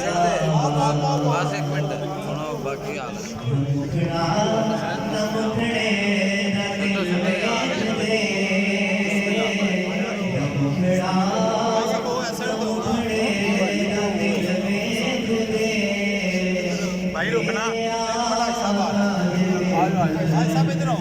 बस एक मिनट सुनो बाकी हाल भाई रुकना साहब इधर आओ।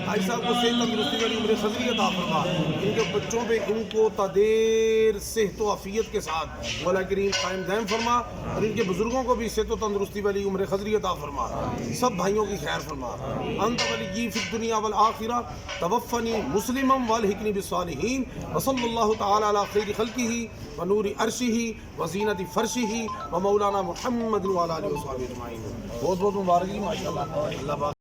भाई साहब को सेहत तंदुरुस्ती वाली उम्र खजरी अता फरमा, इनके बच्चों पे इनको तदेर सेहत आफियत के साथ मौला करीम कायम दायम फरमा और इनके बुजुर्गों को भी सेहत तंदुरुस्ती वाली उम्र खजरी अता फरमा। सब भाइयों की खैर फरमा। अंत वली फिद दुनिया वल आखिरा तवफ़नी मुस्लिमम वल्हिक़नी बिस्सालिहीन व सल्लल्लाहु तआला अला खैरि खल्क़िही व नूरि अर्शिही व ज़ीनति फ़र्शिही व मौलाना मुहम्मद व अला आलिहि व सहबिही अजमाइन। बहुत बहुत मुबारक जी, माशाअल्लाह।